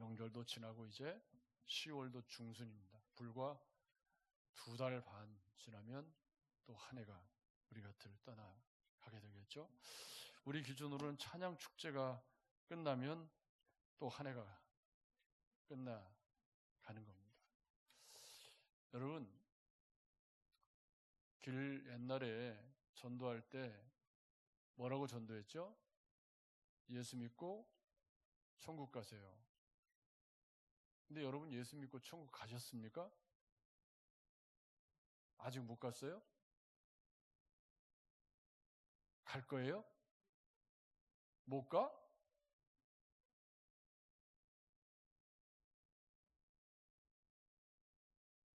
명절도 지나고 이제 10월도 중순입니다. 불과 2달 반 지나면 또 한 해가 우리 곁을 떠나가게 되겠죠. 우리 기준으로는 찬양 축제가 끝나면 또 한 해가 끝나가는 겁니다. 여러분, 옛날에 전도할 때 뭐라고 전도했죠? 예수 믿고 천국 가세요. 근데 여러분, 예수 믿고 천국 가셨습니까? 아직 못 갔어요? 갈 거예요? 못 가?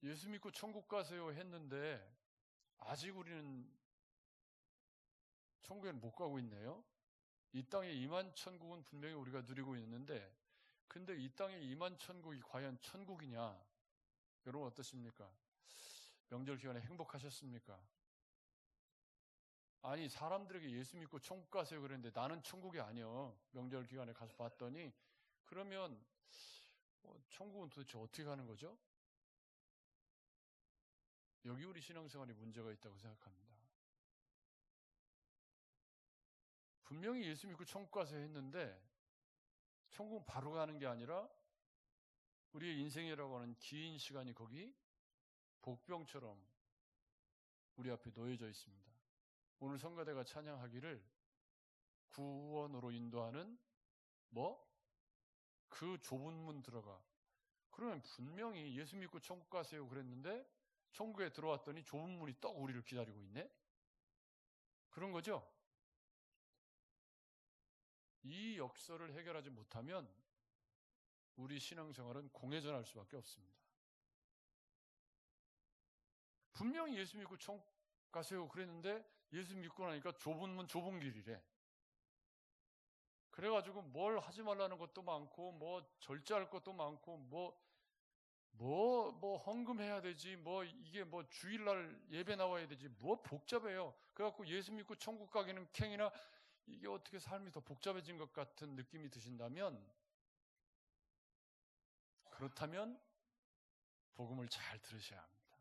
예수 믿고 천국 가세요 했는데 아직 우리는 천국에는 못 가고 있네요. 이 땅에 임한 천국은 분명히 우리가 누리고 있는데, 근데 이 땅에 임한 천국이 과연 천국이냐? 여러분 어떻습니까? 명절 기간에 행복하셨습니까? 아니, 사람들에게 예수 믿고 천국 가세요 그랬는데 나는 천국이 아니요. 명절 기간에 가서 봤더니, 그러면 천국은 도대체 어떻게 가는 거죠? 여기 우리 신앙생활에 문제가 있다고 생각합니다. 분명히 예수 믿고 천국 가세요 했는데 천국은 바로 가는 게 아니라 우리의 인생이라고 하는 긴 시간이 거기 복병처럼 우리 앞에 놓여져 있습니다. 오늘 성가대가 찬양하기를 구원으로 인도하는 그 좁은 문 들어가. 그러면 분명히 예수 믿고 천국 가세요 그랬는데 천국에 들어왔더니 좁은 문이 떡 우리를 기다리고 있네? 그런 거죠? 이 역설을 해결하지 못하면 우리 신앙생활은 공회전할 수밖에 없습니다. 분명히 예수 믿고 천국 가세요 그랬는데 예수 믿고 나니까 좁은 문 좁은 길이래. 그래가지고 뭘 하지 말라는 것도 많고 뭐 절제할 것도 많고 뭐 헌금해야 되지, 이게 주일날 예배 나와야 되지, 복잡해요. 그래갖고 예수 믿고 천국 가기는 캥이나 이게 어떻게 삶이 더 복잡해진 것 같은 느낌이 드신다면, 그렇다면 복음을 잘 들으셔야 합니다.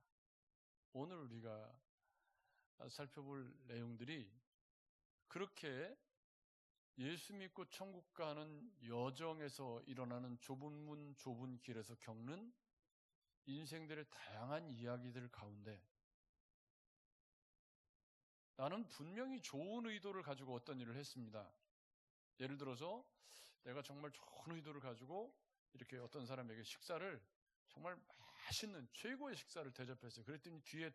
오늘 우리가 살펴볼 내용들이 그렇게 예수 믿고 천국 가는 여정에서 일어나는 좁은 문, 좁은 길에서 겪는 인생들의 다양한 이야기들 가운데 나는 분명히 좋은 의도를 가지고 어떤 일을 했습니다. 예를 들어서 내가 정말 좋은 의도를 가지고 이렇게 어떤 사람에게 식사를 정말 맛있는 최고의 식사를 대접했어요. 그랬더니 뒤에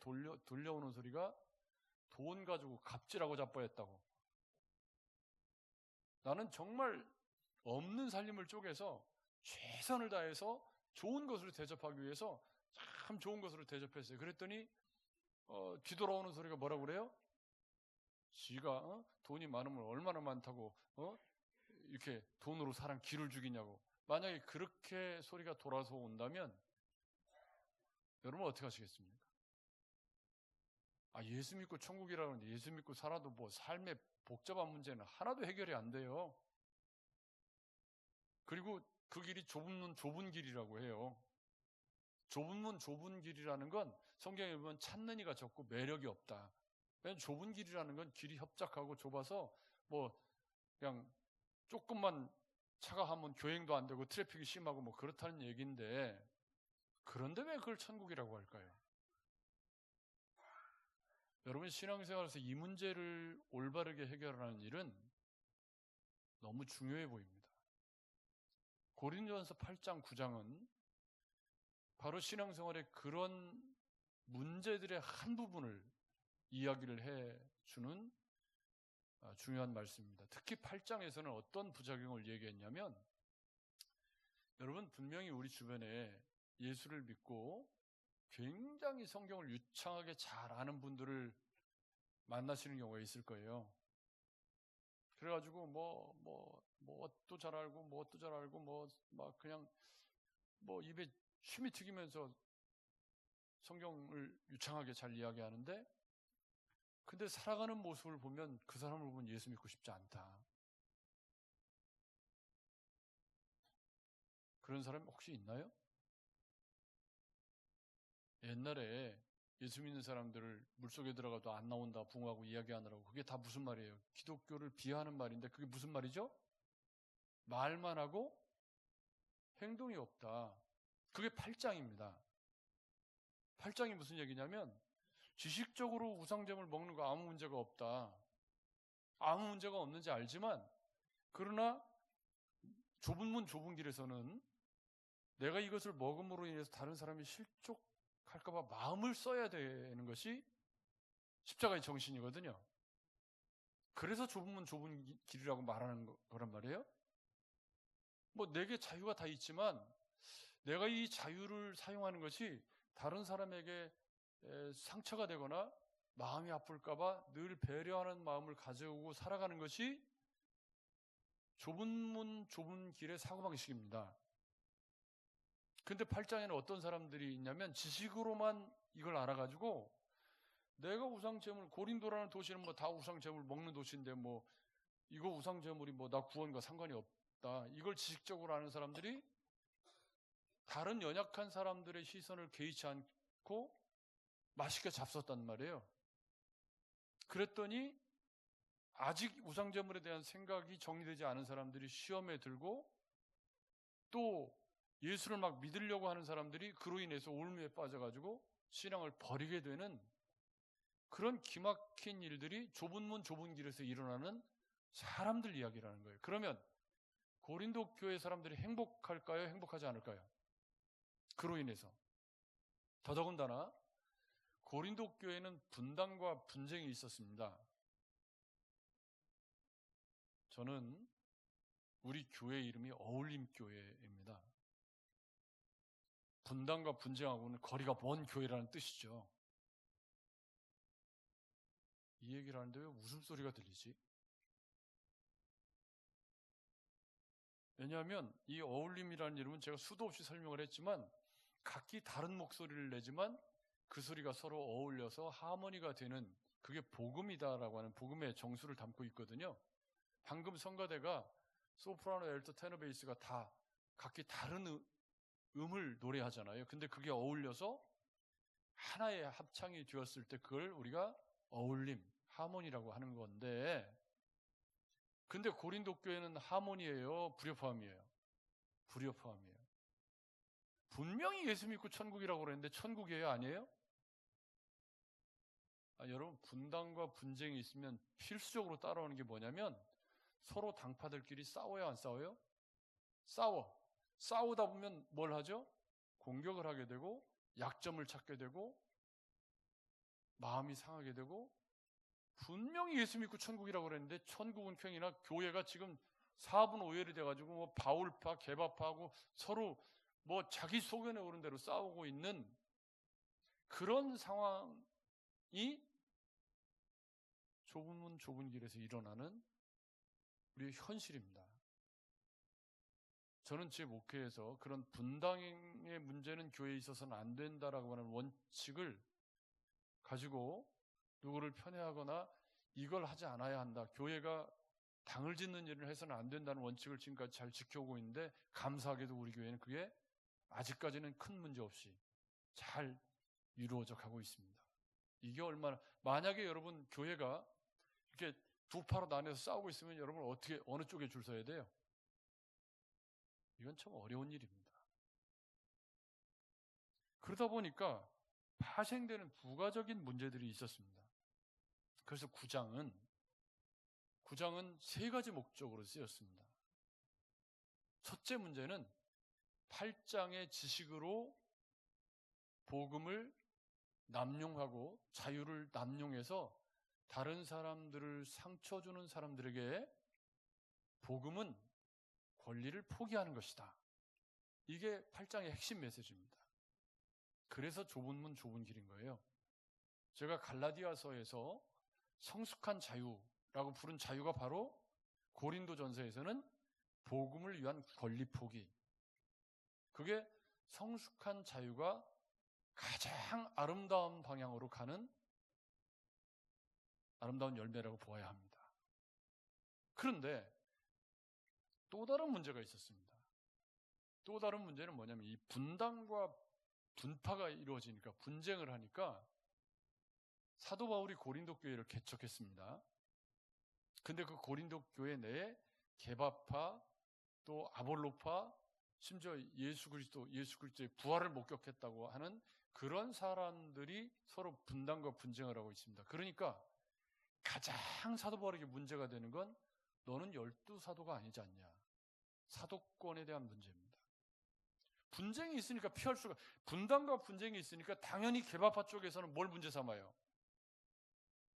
들려오는 소리가 돈 가지고 갑질하고 자빠졌다고. 나는 정말 없는 살림을 쪼개서 최선을 다해서 좋은 것으로 대접하기 위해서 참 좋은 것으로 대접했어요. 그랬더니 뒤돌아오는 소리가 뭐라고 그래요? 지가 돈이 많으면 얼마나 많다고 이렇게 돈으로 사람 기를 죽이냐고. 만약에 그렇게 소리가 돌아서 온다면 여러분 어떻게 하시겠습니까? 예수 믿고 천국이라고 하는데 예수 믿고 살아도 삶의 복잡한 문제는 하나도 해결이 안 돼요. 그리고 그 길이 좁은 문 좁은 길이라고 해요. 좁은 문 좁은 길이라는 건 성경에 보면 찾는 이가 적고 매력이 없다. 왜냐하면 좁은 길이라는 건 길이 협착하고 좁아서 그냥 조금만 차가 하면 교행도 안 되고 트래픽이 심하고 그렇다는 얘기인데, 그런데 왜 그걸 천국이라고 할까요? 여러분, 신앙생활에서 이 문제를 올바르게 해결하는 일은 너무 중요해 보입니다. 고린도전서 8장 9장은 바로 신앙생활의 그런 문제들의 한 부분을 이야기를 해주는 중요한 말씀입니다. 특히 8장에서는 어떤 부작용을 얘기했냐면, 여러분 분명히 우리 주변에 예수를 믿고 굉장히 성경을 유창하게 잘 아는 분들을 만나시는 경우가 있을 거예요. 그래가지고 뭣도 잘 알고 뭣도 잘 알고 그냥 입에 침이 튀기면서 성경을 유창하게 잘 이야기하는데, 근데 살아가는 모습을 보면 그 사람을 보면 예수 믿고 싶지 않다. 그런 사람 혹시 있나요? 옛날에 예수 믿는 사람들을 물속에 들어가도 안 나온다 붕어하고 이야기하느라고, 그게 다 무슨 말이에요? 기독교를 비하하는 말인데 그게 무슨 말이죠? 말만 하고 행동이 없다. 그게 8장입니다. 8장이 무슨 얘기냐면 지식적으로 우상점을 먹는 거 아무 문제가 없다. 아무 문제가 없는지 알지만, 그러나 좁은 문 좁은 길에서는 내가 이것을 먹음으로 인해서 다른 사람이 실족할까 봐 마음을 써야 되는 것이 십자가의 정신이거든요. 그래서 좁은 문 좁은 길이라고 말하는 거란 말이에요. 뭐 내게 자유가 다 있지만 내가 이 자유를 사용하는 것이 다른 사람에게 상처가 되거나 마음이 아플까 봐 늘 배려하는 마음을 가져오고 살아가는 것이 좁은 문 좁은 길의 사고방식입니다. 근데 8장에는 어떤 사람들이 있냐면 지식으로만 이걸 알아가지고 내가 우상제물, 고린도라는 도시는 뭐 다 우상제물 먹는 도시인데 뭐 이거 우상제물이 뭐 나 구원과 상관이 없다, 이걸 지식적으로 아는 사람들이 다른 연약한 사람들의 시선을 개의치 않고 맛있게 잡섰단 말이에요. 그랬더니 아직 우상제물에 대한 생각이 정리되지 않은 사람들이 시험에 들고, 또 예수를 막 믿으려고 하는 사람들이 그로 인해서 올무에 빠져가지고 신앙을 버리게 되는 그런 기막힌 일들이 좁은 문 좁은 길에서 일어나는 사람들 이야기라는 거예요. 그러면 고린도 교회 사람들이 행복할까요? 행복하지 않을까요? 그로 인해서. 더더군다나 고린도 교회는 분당과 분쟁이 있었습니다. 저는 우리 교회 이름이 어울림교회입니다. 분당과 분쟁하고는 거리가 먼 교회라는 뜻이죠. 이 얘기를 하는데 왜 웃음소리가 들리지? 왜냐하면 이 어울림이라는 이름은 제가 수도 없이 설명을 했지만 각기 다른 목소리를 내지만 그 소리가 서로 어울려서 하모니가 되는, 그게 복음이다라고 하는 복음의 정수를 담고 있거든요. 방금 성가대가 소프라노, 엘토, 테너, 베이스가 다 각기 다른 음을 노래하잖아요. 근데 그게 어울려서 하나의 합창이 되었을 때 그걸 우리가 어울림, 하모니라고 하는 건데, 근데 고린도 교회는 하모니예요? 불협화음이에요? 불협화음이에요. 분명히 예수 믿고 천국이라고 그랬는데 천국이에요? 아니에요? 여러분, 분당과 분쟁이 있으면 필수적으로 따라오는 게 뭐냐면 서로 당파들끼리 싸워요, 안 싸워요? 싸우다 보면 뭘 하죠? 공격을 하게 되고 약점을 찾게 되고 마음이 상하게 되고, 분명히 예수 믿고 천국이라고 그랬는데 천국은 팽이나 교회가 지금 4분 5열이 돼가지고 뭐 바울파, 개바파하고 서로 뭐 자기 소견에 오른 대로 싸우고 있는 그런 상황이 좁은 문 좁은 길에서 일어나는 우리의 현실입니다. 저는 제 목회에서 그런 분당의 문제는 교회에 있어서는 안 된다라고 하는 원칙을 가지고 누구를 편애하거나 이걸 하지 않아야 한다, 교회가 당을 짓는 일을 해서는 안 된다는 원칙을 지금까지 잘 지켜오고 있는데, 감사하게도 우리 교회는 그게 아직까지는 큰 문제 없이 잘 이루어져 가고 있습니다. 이게 얼마나, 만약에 여러분 교회가 이렇게 두 파로 나눠서 싸우고 있으면 여러분 어떻게, 어느 쪽에 줄 서야 돼요? 이건 참 어려운 일입니다. 그러다 보니까 파생되는 부가적인 문제들이 있었습니다. 그래서 9장은 세 가지 목적으로 쓰였습니다. 첫째 문제는 8장의 지식으로 복음을 남용하고 자유를 남용해서 다른 사람들을 상처 주는 사람들에게 복음은 권리를 포기하는 것이다. 이게 8장의 핵심 메시지입니다. 그래서 좁은 문 좁은 길인 거예요. 제가 갈라디아서에서 성숙한 자유라고 부른 자유가 바로 고린도전서에서는 복음을 위한 권리 포기, 그게 성숙한 자유가 가장 아름다운 방향으로 가는 아름다운 열매라고 보아야 합니다. 그런데 또 다른 문제가 있었습니다. 또 다른 문제는 뭐냐면 이 분당과 분파가 이루어지니까, 분쟁을 하니까 사도 바울이 고린도 교회를 개척했습니다. 근데 그 고린도 교회 내에 게바파, 또 아볼로파, 심지어 예수 그리스도의 부활을 목격했다고 하는 그런 사람들이 서로 분당과 분쟁을 하고 있습니다. 그러니까 가장 사도 바울에게 문제가 되는 건 너는 12사도가 아니지 않냐. 사도권에 대한 문제입니다. 분쟁이 있으니까 피할 수가, 분당과 분쟁이 있으니까 당연히 게바파 쪽에서는 뭘 문제 삼아요?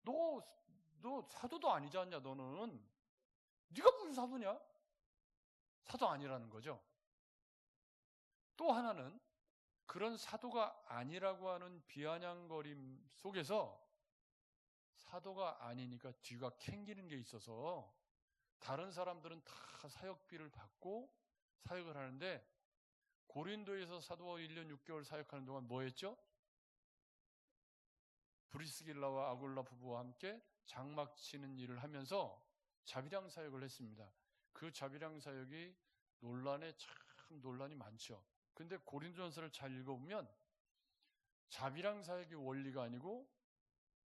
너 사도도 아니지 않냐, 너는. 네가 무슨 사도냐? 사도 아니라는 거죠. 또 하나는 그런 사도가 아니라고 하는 비아냥거림 속에서 사도가 아니니까 뒤가 캥기는 게 있어서 다른 사람들은 다 사역비를 받고 사역을 하는데, 고린도에서 사도가 1년 6개월 사역하는 동안 뭐 했죠? 브리스길라와 아굴라 부부와 함께 장막 치는 일을 하면서 자비랑 사역을 했습니다. 그 자비랑 사역이 참 논란이 많죠. 근데 고린도전서를 잘 읽어보면 자비랑 사역이 원리가 아니고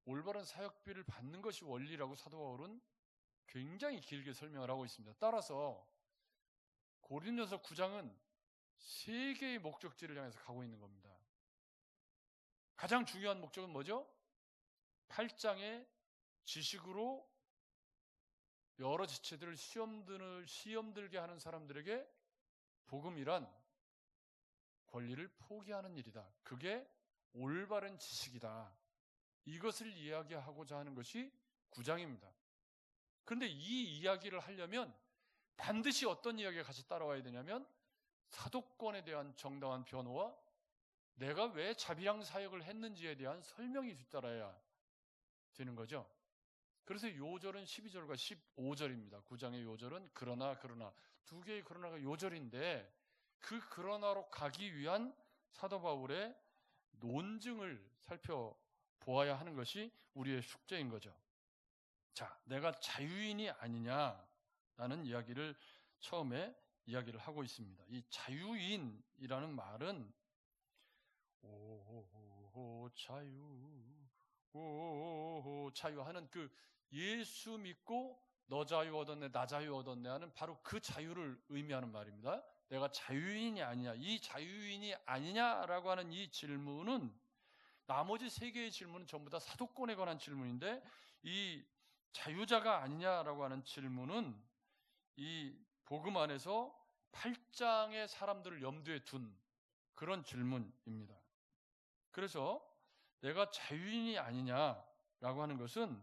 올바른 사역비를 받는 것이 원리라고 사도 바울은 굉장히 길게 설명을 하고 있습니다. 따라서 고린도전서 9장은 세 개의 목적지를 향해서 가고 있는 겁니다. 가장 중요한 목적은 뭐죠? 8장의 지식으로 여러 지체들을 시험 들게 하는 사람들에게 복음이란 권리를 포기하는 일이다. 그게 올바른 지식이다. 이것을 이야기하고자 하는 것이 9장입니다. 그런데 이 이야기를 하려면 반드시 어떤 이야기가 같이 따라와야 되냐면 사도권에 대한 정당한 변호와 내가 왜 자비랑 사역을 했는지에 대한 설명이 뒤따라야 되는 거죠. 그래서 요절은 12절과 15절입니다. 9장의 요절은 그러나 두 개의 그러나가 요절인데, 그 그러나로 가기 위한 사도 바울의 논증을 살펴보아야 하는 것이 우리의 숙제인 거죠. 자, 내가 자유인이 아니냐라는 이야기를 처음에 이야기를 하고 있습니다. 이 자유인이라는 말은 오호 자유하는 그 예수 믿고 너 자유 얻었네, 나 자유 얻었네 하는 바로 그 자유를 의미하는 말입니다. 내가 자유인이 아니냐, 이 자유인이 아니냐라고 하는 이 질문은, 나머지 세 개의 질문은 전부 다 사도권에 관한 질문인데, 이 자유자가 아니냐라고 하는 질문은 이 복음 안에서 8장의 사람들을 염두에 둔 그런 질문입니다. 그래서 내가 자유인이 아니냐라고 하는 것은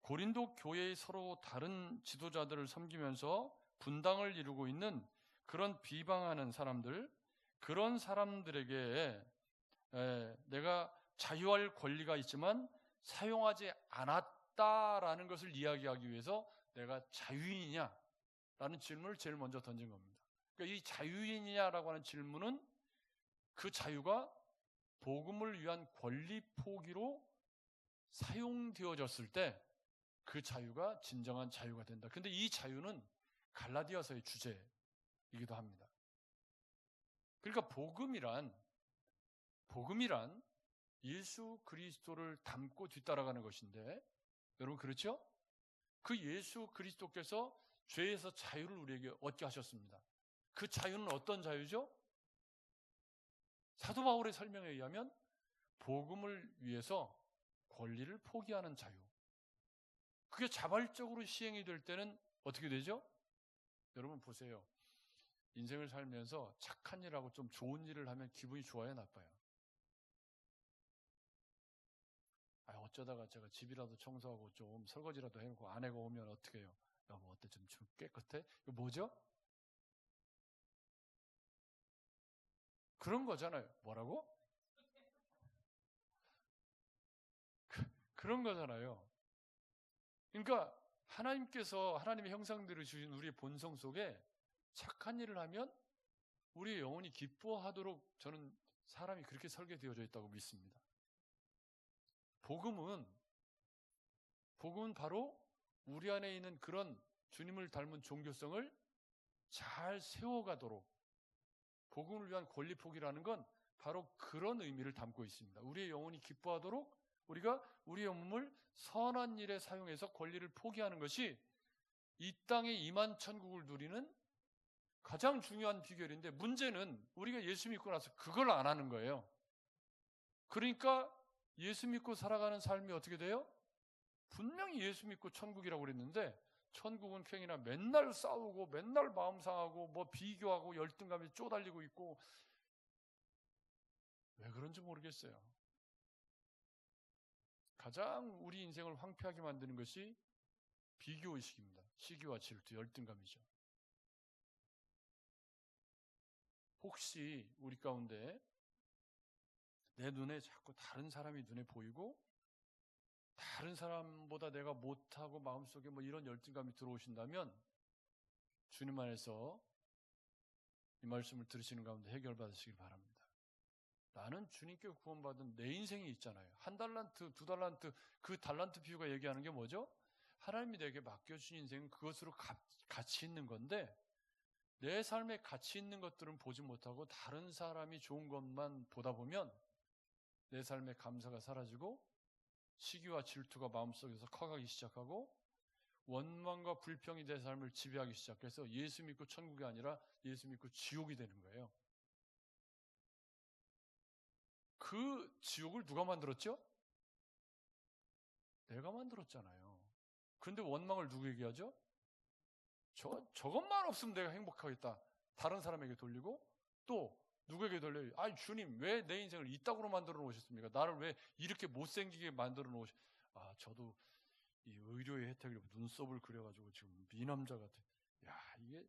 고린도 교회의 서로 다른 지도자들을 섬기면서 분당을 이루고 있는 그런 비방하는 사람들, 그런 사람들에게 내가 자유할 권리가 있지만 사용하지 않았다라는 것을 이야기하기 위해서 내가 자유인이냐라는 질문을 제일 먼저 던진 겁니다. 그러니까 이 자유인이냐라고 하는 질문은 그 자유가 복음을 위한 권리 포기로 사용되어졌을 때 그 자유가 진정한 자유가 된다. 근데 이 자유는 갈라디아서의 주제이기도 합니다. 그러니까 복음이란 예수 그리스도를 닮고 뒤따라가는 것인데, 여러분 그렇죠? 그 예수 그리스도께서 죄에서 자유를 우리에게 얻게 하셨습니다. 그 자유는 어떤 자유죠? 사도 바울의 설명에 의하면 복음을 위해서 권리를 포기하는 자유. 그게 자발적으로 시행이 될 때는 어떻게 되죠? 여러분 보세요. 인생을 살면서 착한 일하고 좀 좋은 일을 하면 기분이 좋아요, 나빠요? 어쩌다가 제가 집이라도 청소하고 좀 설거지라도 해놓고 아내가 오면 어떻게 해요? 여보 어때? 좀 깨끗해? 이거 뭐죠? 그런 거잖아요. 뭐라고? 그런 거잖아요. 그러니까 하나님께서 하나님의 형상대로 주신 우리의 본성 속에 착한 일을 하면 우리의 영혼이 기뻐하도록 저는 사람이 그렇게 설계되어져 있다고 믿습니다. 복음은 바로 우리 안에 있는 그런 주님을 닮은 종교성을 잘 세워가도록 복음을 위한 권리 포기라는 건 바로 그런 의미를 담고 있습니다. 우리의 영혼이 기뻐하도록 우리가 우리의 몸을 선한 일에 사용해서 권리를 포기하는 것이 이 땅에 임한 천국을 누리는 가장 중요한 비결인데, 문제는 우리가 예수 믿고 나서 그걸 안 하는 거예요. 그러니까 예수 믿고 살아가는 삶이 어떻게 돼요? 분명히 예수 믿고 천국이라고 그랬는데 천국은 쾌히나 맨날 싸우고 맨날 마음 상하고 뭐 비교하고 열등감에 쪼달리고 있고, 왜 그런지 모르겠어요. 가장 우리 인생을 황폐하게 만드는 것이 비교의식입니다. 시기와 질투, 열등감이죠. 혹시 우리 가운데 내 눈에 자꾸 다른 사람이 눈에 보이고 다른 사람보다 내가 못하고 마음속에 뭐 이런 열등감이 들어오신다면 주님 안에서 이 말씀을 들으시는 가운데 해결받으시길 바랍니다. 나는 주님께 구원받은 내 인생이 있잖아요. 1달란트, 2달란트, 그 달란트 비유가 얘기하는 게 뭐죠? 하나님이 내게 맡겨주신 인생은 그것으로 가치 있는 건데, 내 삶에 가치 있는 것들은 보지 못하고 다른 사람이 좋은 것만 보다 보면 내 삶의 감사가 사라지고 시기와 질투가 마음속에서 커가기 시작하고 원망과 불평이 내 삶을 지배하기 시작해서 예수 믿고 천국이 아니라 예수 믿고 지옥이 되는 거예요. 그 지옥을 누가 만들었죠? 내가 만들었잖아요. 그런데 원망을 누구에게 하죠? 저것만 없으면 내가 행복하겠다. 다른 사람에게 돌리고, 또 누구에게 돌려요? 아니 주님, 왜 내 인생을 이따구로 만들어 놓으셨습니까? 나를 왜 이렇게 못생기게 만들어 놓으셨? 저도 이 의료의 혜택을 눈썹을 그려가지고 지금 미남자 같아. 야, 이게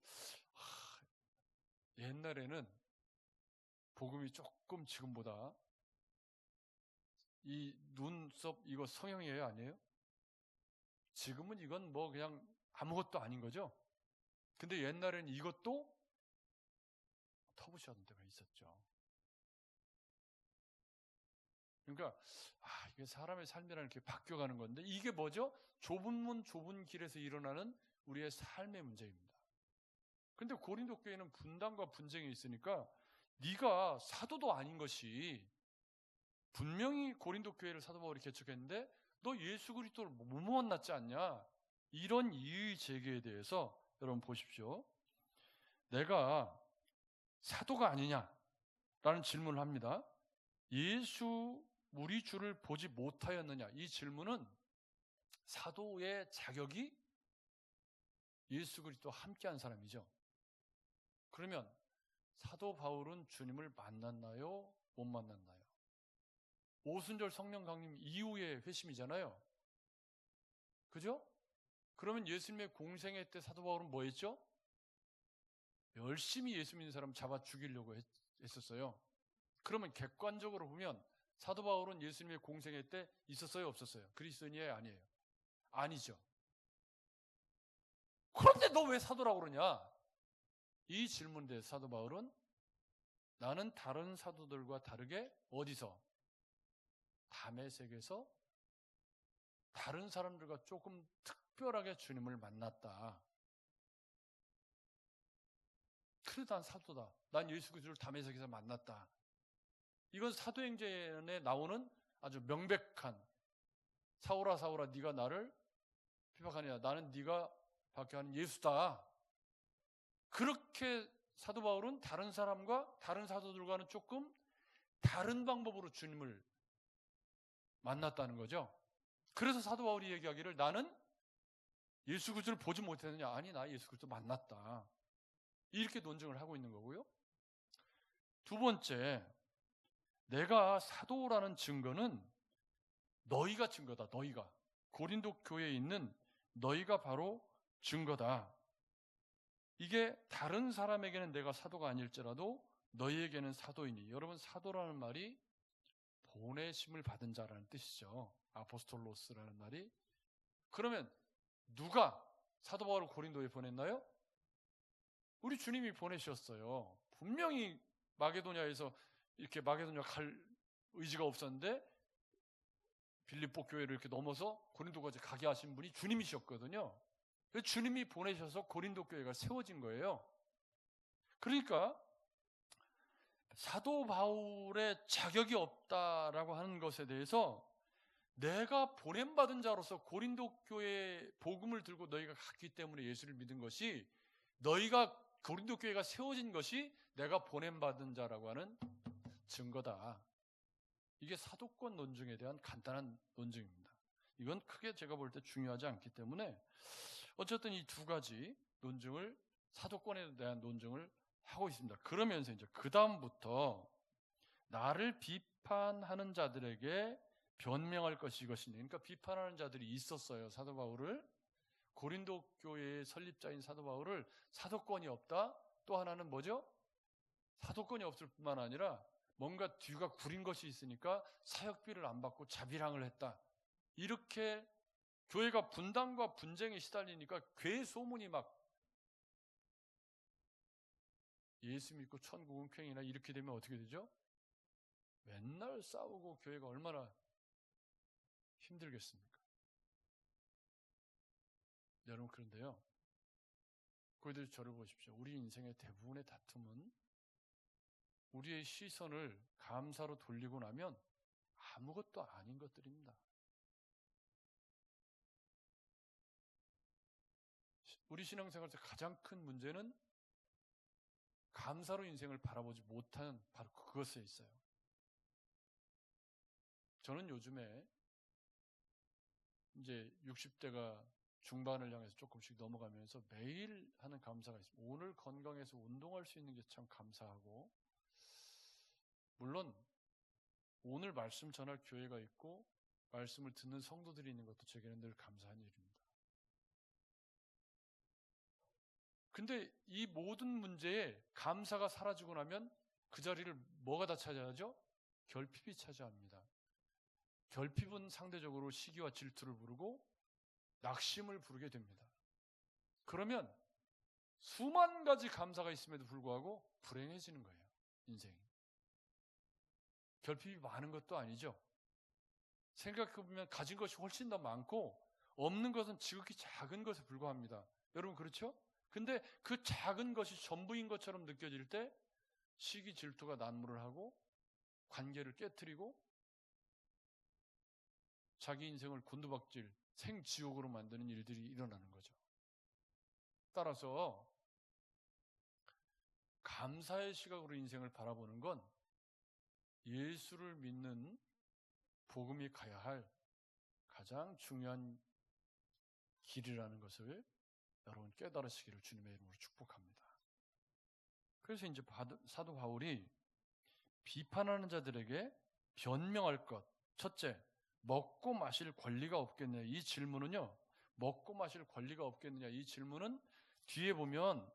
옛날에는 복음이 조금 지금보다, 이 눈썹 이거 성형이에요, 아니에요? 지금은 이건 뭐 그냥 아무것도 아닌 거죠. 근데 옛날에는 이것도 터부시하던 때가 있었죠. 그러니까 이게 사람의 삶이라는 게 바뀌어가는 건데, 이게 뭐죠? 좁은 문 좁은 길에서 일어나는 우리의 삶의 문제입니다. 근데 고린도 교회는 분단과 분쟁이 있으니까 네가 사도도 아닌 것이, 분명히 고린도 교회를 사도 바울이 개척했는데 너 예수 그리스도를 못 만났지 않냐? 이런 이의 제기에 대해서 여러분 보십시오. 내가 사도가 아니냐라는 질문을 합니다. 예수 우리 주를 보지 못하였느냐? 이 질문은 사도의 자격이 예수 그리스도와 함께한 사람이죠. 그러면 사도 바울은 주님을 만났나요? 못 만났나요? 오순절 성령 강림 이후의 회심이잖아요. 그죠? 그러면 예수님의 공생애 때 사도 바울은 뭐 했죠? 열심히 예수 믿는 사람 잡아 죽이려고 했었어요. 그러면 객관적으로 보면 사도 바울은 예수님의 공생애 때 있었어요, 없었어요? 그리스도인이에요, 아니에요? 아니죠. 그런데 너 왜 사도라고 그러냐? 이 질문에 대해서 사도 바울은 나는 다른 사도들과 다르게 어디서? 다메섹에서 다른 사람들과 조금 특별하게 주님을 만났다. 그래도 난 사도다. 난 예수 그리스도를 다메섹에서 만났다. 이건 사도행전에 나오는 아주 명백한, 사울아 사울아 네가 나를 비박하느냐, 나는 네가 박해하는 예수다. 그렇게 사도 바울은 다른 사람과 다른 사도들과는 조금 다른 방법으로 주님을 만났다는 거죠. 그래서 사도 바울이 얘기하기를 나는 예수 그리스도를 보지 못했느냐? 아니, 나 예수 그리스도 만났다. 이렇게 논증을 하고 있는 거고요. 두 번째, 내가 사도라는 증거는 너희가 증거다. 너희가. 고린도 교회에 있는 너희가 바로 증거다. 이게 다른 사람에게는 내가 사도가 아닐지라도 너희에게는 사도이니. 여러분, 사도라는 말이 보내심을 받은 자라는 뜻이죠. 아포스톨로스라는 말이. 그러면 누가 사도 바울을 고린도에 보냈나요? 우리 주님이 보내셨어요. 분명히 마게도냐에서 이렇게 마게도냐 갈 의지가 없었는데 빌립보 교회를 이렇게 넘어서 고린도까지 가게 하신 분이 주님이셨거든요. 그래서 주님이 보내셔서 고린도 교회가 세워진 거예요. 그러니까 사도 바울의 자격이 없다라고 하는 것에 대해서 내가 보냄받은 자로서 고린도 교회의 복음을 들고 너희가 갔기 때문에 예수를 믿은 것이, 너희가 고린도 교회가 세워진 것이 내가 보냄받은 자라고 하는 증거다. 이게 사도권 논증에 대한 간단한 논증입니다. 이건 크게 제가 볼 때 중요하지 않기 때문에 어쨌든 이 두 가지 논증을, 사도권에 대한 논증을 하고 있습니다. 그러면서 이제 그 다음부터 나를 비판하는 자들에게 변명할 것이 이것이니, 그러니까 비판하는 자들이 있었어요. 사도 바울을, 고린도 교회의 설립자인 사도 바울을 사도권이 없다. 또 하나는 뭐죠? 사도권이 없을 뿐만 아니라 뭔가 뒤가 구린 것이 있으니까 사역비를 안 받고 자비랑을 했다. 이렇게 교회가 분단과 분쟁에 시달리니까 괴 소문이 막 예수 믿고 천국은 쾌이나 이렇게 되면 어떻게 되죠? 맨날 싸우고 교회가 얼마나 힘들겠습니까? 여러분, 그런데요, 그들 저를 보십시오. 우리 인생의 대부분의 다툼은 우리의 시선을 감사로 돌리고 나면 아무것도 아닌 것들입니다. 우리 신앙생활에서 가장 큰 문제는 감사로 인생을 바라보지 못하는 바로 그것에 있어요. 저는 요즘에 이제 60대가 중반을 향해서 조금씩 넘어가면서 매일 하는 감사가 있습니다. 오늘 건강해서 운동할 수 있는 게 참 감사하고, 물론 오늘 말씀 전할 교회가 있고 말씀을 듣는 성도들이 있는 것도 제게는 늘 감사한 일입니다. 근데 이 모든 문제에 감사가 사라지고 나면 그 자리를 뭐가 다 차지하죠? 결핍이 차지합니다. 결핍은 상대적으로 시기와 질투를 부르고 낙심을 부르게 됩니다. 그러면 수만 가지 감사가 있음에도 불구하고 불행해지는 거예요, 인생이. 결핍이 많은 것도 아니죠. 생각해보면 가진 것이 훨씬 더 많고 없는 것은 지극히 작은 것에 불과합니다. 여러분, 그렇죠? 근데 그 작은 것이 전부인 것처럼 느껴질 때 시기 질투가 난무를 하고 관계를 깨트리고 자기 인생을 곤두박질, 생지옥으로 만드는 일들이 일어나는 거죠. 따라서 감사의 시각으로 인생을 바라보는 건 예수를 믿는 복음이 가야 할 가장 중요한 길이라는 것을 여러분 깨달으시기를 주님의 이름으로 축복합니다. 그래서 이제 사도 바울이 비판하는 자들에게 변명할 것, 첫째, 먹고 마실 권리가 없겠느냐. 이 질문은요, 먹고 마실 권리가 없겠느냐, 이 질문은 뒤에 보면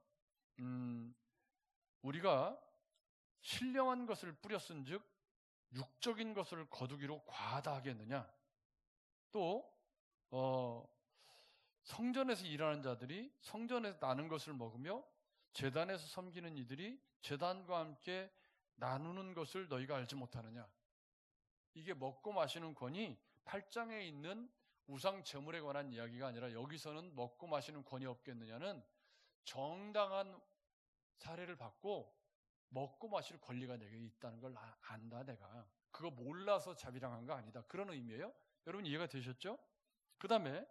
우리가 신령한 것을 뿌렸은즉 육적인 것을 거두기로 과하다 하겠느냐. 또 성전에서 일하는 자들이 성전에서 나는 것을 먹으며 제단에서 섬기는 이들이 제단과 함께 나누는 것을 너희가 알지 못하느냐. 이게 먹고 마시는 권이 8장에 있는 우상 제물에 관한 이야기가 아니라, 여기서는 먹고 마시는 권이 없겠느냐는 정당한 사례를 받고 먹고 마실 권리가 내게 있다는 걸 안다. 내가 그거 몰라서 자비랑한 거 아니다, 그런 의미예요. 여러분, 이해가 되셨죠? 그 다음에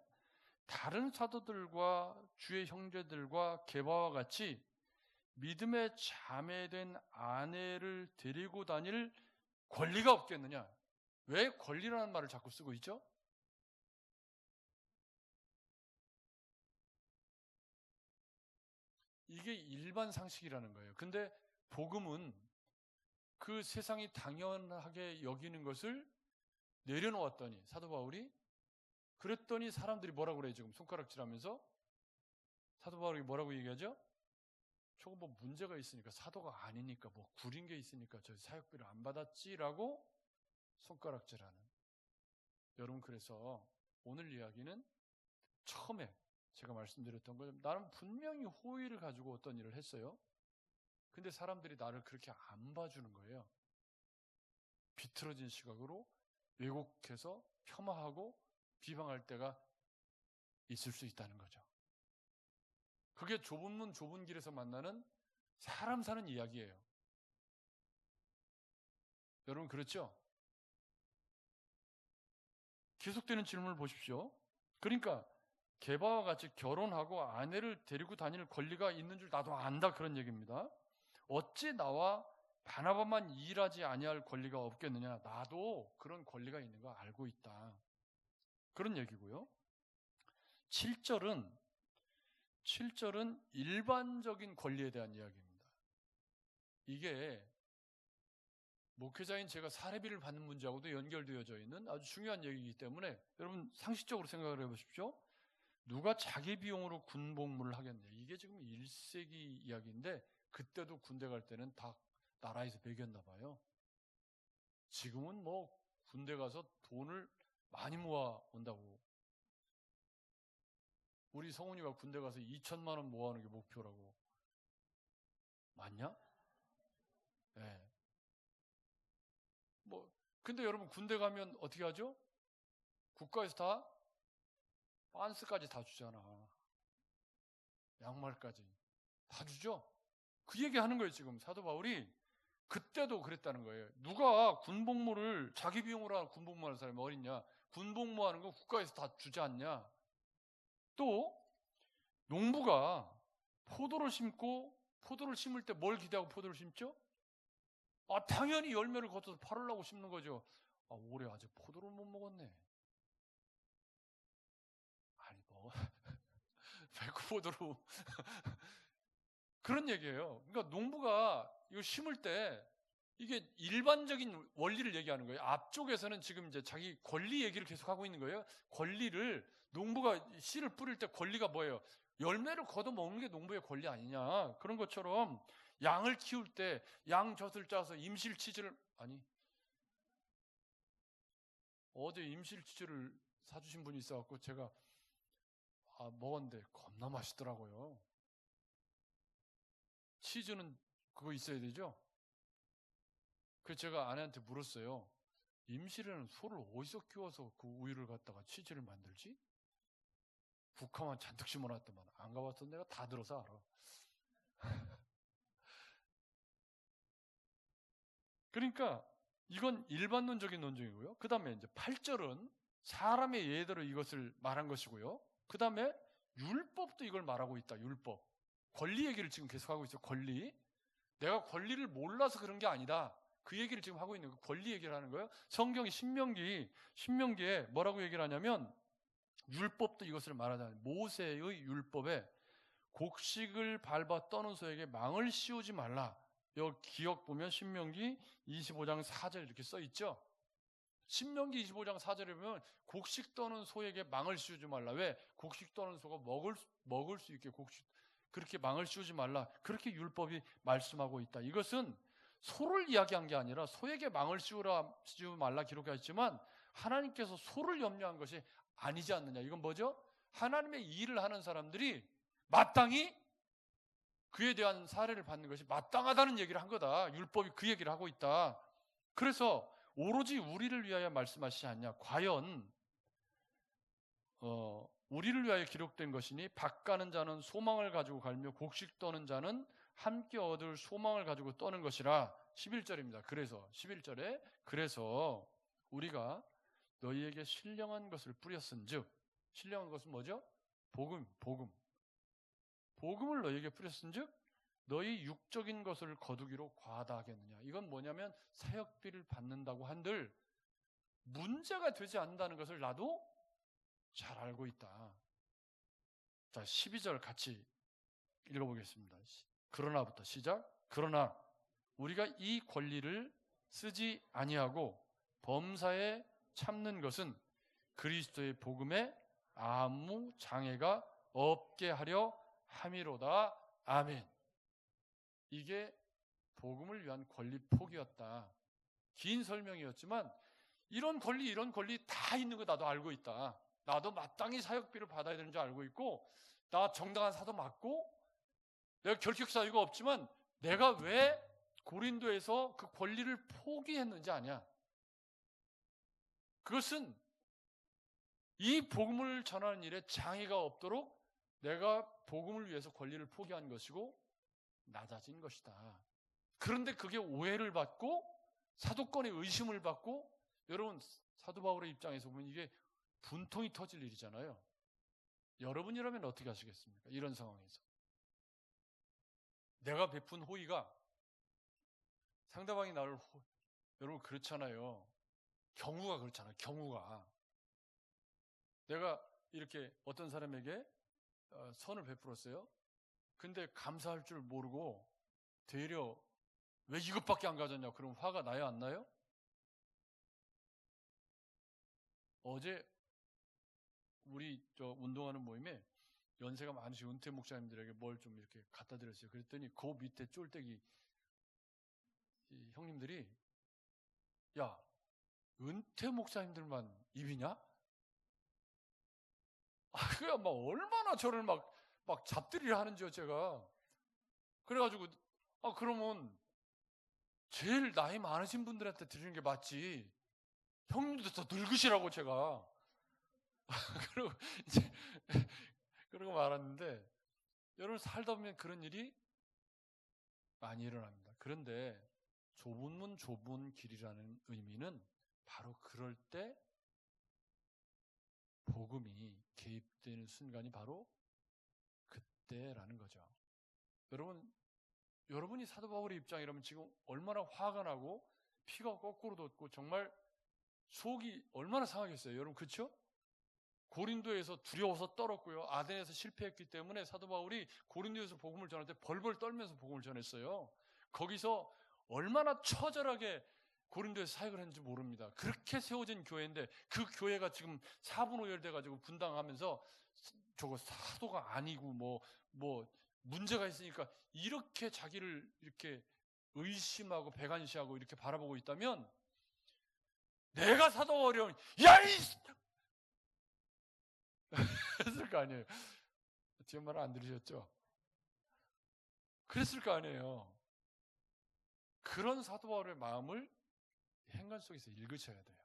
다른 사도들과 주의 형제들과 게바와 같이 믿음의 자매된 아내를 데리고 다닐 권리가 없겠느냐. 왜 권리라는 말을 자꾸 쓰고 있죠? 이게 일반 상식이라는 거예요. 근데 복음은 그 세상이 당연하게 여기는 것을 내려놓았더니, 사도 바울이 그랬더니 사람들이 뭐라고 그래요? 지금 손가락질하면서 사도 바울이 뭐라고 얘기하죠? 조금 뭐 문제가 있으니까, 사도가 아니니까, 뭐 구린 게 있으니까 저 사역비를 안 받았지라고 손가락질하는. 여러분, 그래서 오늘 이야기는 처음에 제가 말씀드렸던 거, 나는 분명히 호의를 가지고 어떤 일을 했어요. 근데 사람들이 나를 그렇게 안 봐주는 거예요. 비틀어진 시각으로 왜곡해서 폄하하고 비방할 때가 있을 수 있다는 거죠. 그게 좁은 문 좁은 길에서 만나는 사람 사는 이야기예요. 여러분 그렇죠? 계속되는 질문을 보십시오. 그러니까 개바와 같이 결혼하고 아내를 데리고 다닐 권리가 있는 줄 나도 안다, 그런 얘기입니다. 어찌 나와 바나바만 일하지 아니할 권리가 없겠느냐. 나도 그런 권리가 있는 거 알고 있다, 그런 얘기고요. 7절은 일반적인 권리에 대한 이야기입니다. 이게 목회자인 제가 사례비를 받는 문제하고도 연결되어져 있는 아주 중요한 얘기이기 때문에 여러분 상식적으로 생각을 해보십시오. 누가 자기 비용으로 군복무를 하겠냐. 이게 지금 1세기 이야기인데 그때도 군대 갈 때는 다 나라에서 매겼나 봐요. 지금은 뭐 군대 가서 돈을 많이 모아 온다고. 우리 성훈이가 군대 가서 2천만 원 모아오는 게 목표라고. 맞냐? 네. 근데 여러분 군대 가면 어떻게 하죠? 국가에서 다 빤스까지 다 주잖아. 양말까지 다 주죠? 그 얘기 하는 거예요. 지금 사도 바울이 그때도 그랬다는 거예요. 누가 군복무를 자기 비용으로 하는 군복무하는 사람이 어딨냐? 군복무하는 거 국가에서 다 주지 않냐? 또 농부가 포도를 심을 때 뭘 기대하고 포도를 심죠? 당연히 열매를 거둬서 팔으려고 심는 거죠. 올해 아직 포도를 못 먹었네. 아니 백포도로 그런 얘기예요. 그러니까 농부가 이거 심을 때 이게 일반적인 원리를 얘기하는 거예요. 앞쪽에서는 지금 이제 자기 권리 얘기를 계속하고 있는 거예요. 권리를, 농부가 씨를 뿌릴 때 권리가 뭐예요? 열매를 걷어 먹는 게 농부의 권리 아니냐. 그런 것처럼 양을 키울 때 양 젖을 짜서 임실 치즈를, 어제 임실 치즈를 사주신 분이 있어갖고 제가 먹었는데 겁나 맛있더라고요. 치즈는 그거 있어야 되죠? 그래서 제가 아내한테 물었어요. 임실에는 소를 어디서 키워서 그 우유를 갖다가 치즈를 만들지? 국화만 잔뜩 심어놨더만. 안 가봤어. 내가 다 들어서 알아. 그러니까 이건 일반론적인 논증이고요. 그 다음에 이제 8절은 사람의 예대로 이것을 말한 것이고요. 그 다음에 율법도 이걸 말하고 있다. 율법. 권리 얘기를 지금 계속하고 있어요. 권리. 내가 권리를 몰라서 그런 게 아니다. 그 얘기를 지금 하고 있는 거예요. 권리 얘기를 하는 거예요. 성경이 신명기에 뭐라고 얘기를 하냐면 율법도 이것을 말하잖아요. 모세의 율법에 곡식을 밟아 떠는 소에게 망을 씌우지 말라. 여기 기억 보면 신명기 25장 4절 이렇게 써 있죠. 신명기 25장 4절에 보면 곡식 떠는 소에게 망을 씌우지 말라. 왜? 곡식 떠는 소가 먹을 수 있게 그렇게 망을 씌우지 말라. 그렇게 율법이 말씀하고 있다. 이것은 소를 이야기한 게 아니라 소에게 망을 씌우지 말라 기록하였지만 하나님께서 소를 염려한 것이 아니지 않느냐. 이건 뭐죠? 하나님의 일을 하는 사람들이 마땅히 그에 대한 사례를 받는 것이 마땅하다는 얘기를 한 거다. 율법이 그 얘기를 하고 있다. 그래서 오로지 우리를 위하여 말씀하시지 않냐. 과연 우리를 위하여 기록된 것이니 밭 가는 자는 소망을 가지고 갈며 곡식 떠는 자는 함께 얻을 소망을 가지고 떠는 것이라. 11절입니다. 그래서 11절에 그래서 우리가 너희에게 신령한 것을 뿌렸은즉, 신령한 것은 뭐죠? 복음을 너희에게 뿌렸은즉 너희 육적인 것을 거두기로 과하다 하겠느냐. 이건 뭐냐면 사역비를 받는다고 한들 문제가 되지 않는다는 것을 나도 잘 알고 있다. 자, 12절 같이 읽어보겠습니다. 그러나부터 시작. 그러나 우리가 이 권리를 쓰지 아니하고 범사에 참는 것은 그리스도의 복음에 아무 장애가 없게 하려 함이로다. 아멘. 이게 복음을 위한 권리 포기였다. 긴 설명이었지만 이런 권리 다 있는 거 나도 알고 있다. 나도 마땅히 사역비를 받아야 되는 줄 알고 있고, 나 정당한 사도 맞고, 내가 결격 사유가 없지만 내가 왜 고린도에서 그 권리를 포기했는지 아냐. 그것은 이 복음을 전하는 일에 장애가 없도록 내가 복음을 위해서 권리를 포기한 것이고 낮아진 것이다. 그런데 그게 오해를 받고 사도권의 의심을 받고, 여러분 사도 바울의 입장에서 보면 이게 분통이 터질 일이잖아요. 여러분이라면 어떻게 하시겠습니까? 이런 상황에서 내가 베푼 호의가 상대방이 나를 여러분 그렇잖아요. 경우가 그렇잖아요. 경우가 내가 이렇게 어떤 사람에게 선을 베풀었어요. 근데 감사할 줄 모르고 되려 왜 이것밖에 안 가졌냐, 그럼 화가 나요, 안 나요? 어제 우리 운동하는 모임에 연세가 많으신 은퇴 목사님들에게 뭘 좀 이렇게 갖다 드렸어요. 그랬더니 그 밑에 쫄대기 형님들이, 야, 은퇴 목사님들만 입이냐? 그야 막 얼마나 저를 막 잡들이를 하는지요, 제가. 그래가지고, 그러면 제일 나이 많으신 분들한테 드리는 게 맞지. 형님도 더 늙으시라고 제가. 그러고 이제 그러고 말았는데, 여러분 살다 보면 그런 일이 많이 일어납니다. 그런데 좁은 문 좁은 길이라는 의미는 바로 그럴 때 복음이 개입되는 순간이 바로 그때라는 거죠. 여러분이 사도 바울의 입장이라면 지금 얼마나 화가 나고 피가 거꾸로 돋고 정말 속이 얼마나 상하겠어요. 여러분 그렇죠? 고린도에서 두려워서 떨었고요. 아덴에서 실패했기 때문에 사도 바울이 고린도에서 복음을 전할 때 벌벌 떨면서 복음을 전했어요. 거기서 얼마나 처절하게 고린도에서 사역을 했는지 모릅니다. 그렇게 세워진 교회인데 그 교회가 지금 4분 오열돼가지고 분당하면서 저거 사도가 아니고 뭐 문제가 있으니까 이렇게 자기를 이렇게 의심하고 배관시하고 이렇게 바라보고 있다면, 내가 사도 바울이면 야이 그랬을 거 아니에요. 제 말을 안 들으셨죠? 그랬을 거 아니에요. 그런 사도 바울의 마음을 행간 속에서 읽으셔야 돼요.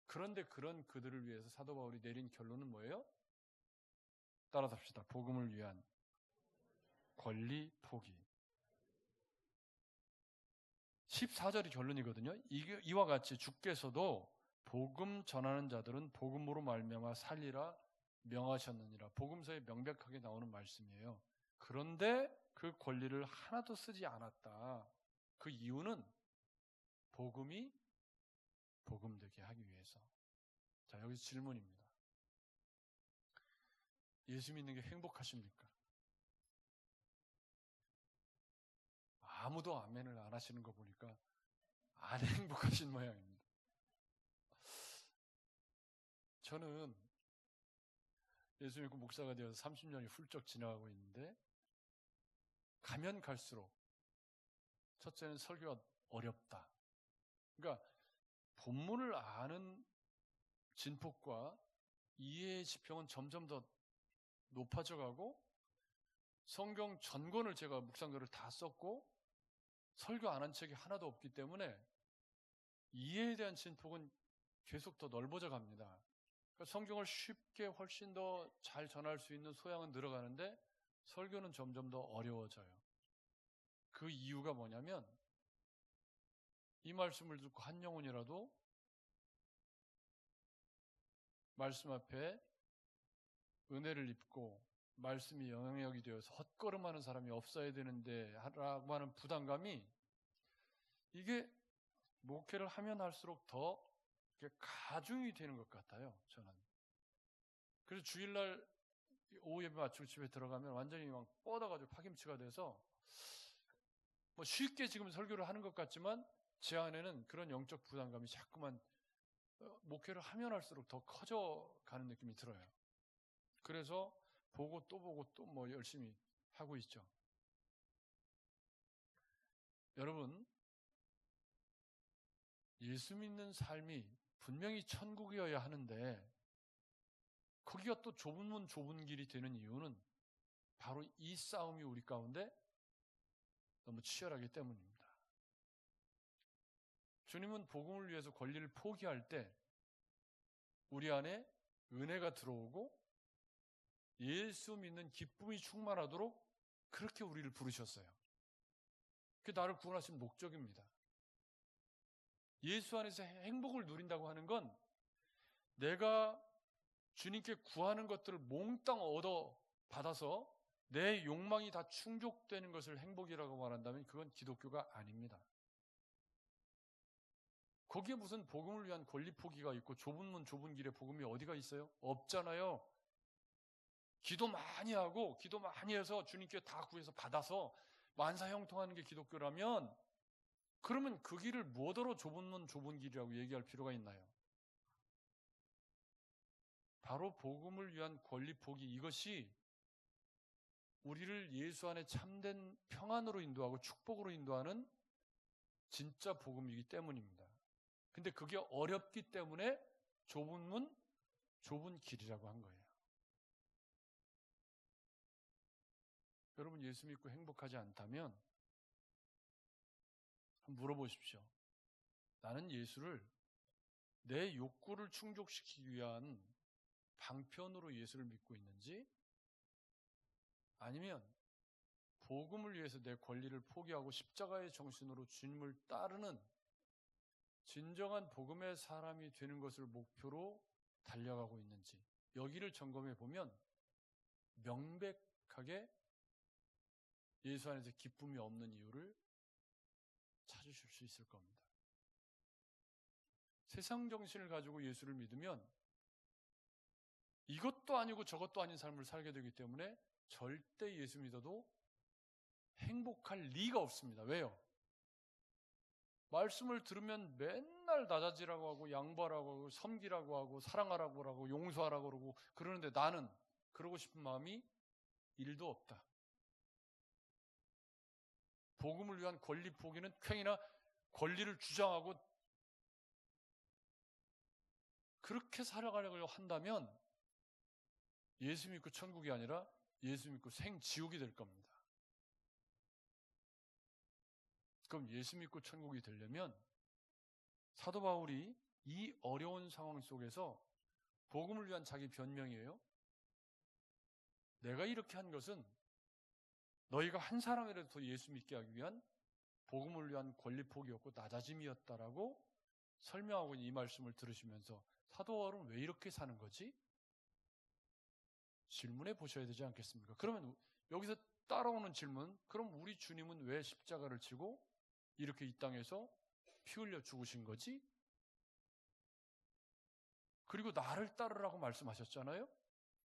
그런데 그런 그들을 위해서 사도 바울이 내린 결론은 뭐예요? 따라서 합시다. 복음을 위한 권리 포기. 14절이 결론이거든요. 이와 같이 주께서도 복음 전하는 자들은 복음으로 말미암아 살리라 명하셨느니라. 복음서에 명백하게 나오는 말씀이에요. 그런데 그 권리를 하나도 쓰지 않았다. 그 이유는 복음이 복음되게 하기 위해서. 자, 여기서 질문입니다. 예수 믿는 게 행복하십니까? 아무도 아멘을 안 하시는 거 보니까 안 행복하신 모양입니다. 저는 예수 믿고 목사가 되어서 30년이 훌쩍 지나가고 있는데, 가면 갈수록 첫째는 설교가 어렵다. 그러니까 본문을 아는 진폭과 이해의 지평은 점점 더 높아져 가고, 성경 전권을 제가 묵상글을 다 썼고 설교 안 한 책이 하나도 없기 때문에 이해에 대한 진폭은 계속 더 넓어져 갑니다. 그러니까 성경을 쉽게 훨씬 더 잘 전할 수 있는 소양은 늘어가는데 설교는 점점 더 어려워져요. 그 이유가 뭐냐면, 이 말씀을 듣고 한 영혼이라도 말씀 앞에 은혜를 입고 말씀이 영향력이 되어서 헛걸음하는 사람이 없어야 되는데 라고 하는 부담감이, 이게 목회를 하면 할수록 더 가중이 되는 것 같아요, 저는. 그래서 주일날 오후 예배 마치고 집에 들어가면 완전히 막 뻗어가지고 파김치가 돼서 뭐 쉽게 지금 설교를 하는 것 같지만 제 안에는 그런 영적 부담감이 자꾸만 목회를 하면 할수록 더 커져가는 느낌이 들어요. 그래서 보고 또 뭐 열심히 하고 있죠. 여러분, 예수 믿는 삶이 분명히 천국이어야 하는데 거기가 또 좁은 문 좁은 길이 되는 이유는 바로 이 싸움이 우리 가운데 너무 치열하기 때문입니다. 주님은 복음을 위해서 권리를 포기할 때 우리 안에 은혜가 들어오고 예수 믿는 기쁨이 충만하도록 그렇게 우리를 부르셨어요. 그게 나를 구원하신 목적입니다. 예수 안에서 행복을 누린다고 하는 건 내가 주님께 구하는 것들을 몽땅 얻어 받아서 내 욕망이 다 충족되는 것을 행복이라고 말한다면 그건 기독교가 아닙니다. 거기에 무슨 복음을 위한 권리 포기가 있고 좁은 문 좁은 길에 복음이 어디가 있어요? 없잖아요. 기도 많이 하고 기도 많이 해서 주님께 다 구해서 받아서 만사형통하는 게 기독교라면 그러면 그 길을 뭐더러 좁은 문 좁은 길이라고 얘기할 필요가 있나요? 바로 복음을 위한 권리 포기, 이것이 우리를 예수 안에 참된 평안으로 인도하고 축복으로 인도하는 진짜 복음이기 때문입니다. 근데 그게 어렵기 때문에 좁은 문, 좁은 길이라고 한 거예요. 여러분 예수 믿고 행복하지 않다면 한번 물어보십시오. 나는 예수를 내 욕구를 충족시키기 위한 방편으로 예수를 믿고 있는지, 아니면 복음을 위해서 내 권리를 포기하고 십자가의 정신으로 주님을 따르는 진정한 복음의 사람이 되는 것을 목표로 달려가고 있는지, 여기를 점검해 보면 명백하게 예수 안에서 기쁨이 없는 이유를 찾으실 수 있을 겁니다. 세상 정신을 가지고 예수를 믿으면 이것도 아니고 저것도 아닌 삶을 살게 되기 때문에 절대 예수 믿어도 행복할 리가 없습니다. 왜요? 말씀을 들으면 맨날 낮아지라고 하고 양보하라고 하고 섬기라고 하고 사랑하라고 하고 용서하라고 그러고 그러는데 나는 그러고 싶은 마음이 1도 없다. 복음을 위한 권리 포기는 쾌히나 권리를 주장하고 그렇게 살아가려고 한다면 예수 믿고 천국이 아니라 예수 믿고 생지옥이 될 겁니다. 그럼 예수 믿고 천국이 되려면 사도 바울이 이 어려운 상황 속에서 복음을 위한 자기 변명이에요. 내가 이렇게 한 것은 너희가 한 사람이라도 더 예수 믿게 하기 위한 복음을 위한 권리 포기였고 낮아짐이었다라고 설명하고 있는 이 말씀을 들으시면서 사도 바울은 왜 이렇게 사는 거지? 질문해 보셔야 되지 않겠습니까? 그러면 여기서 따라오는 질문, 그럼 우리 주님은 왜 십자가를 지고 이렇게 이 땅에서 피 흘려 죽으신 거지? 그리고 나를 따르라고 말씀하셨잖아요?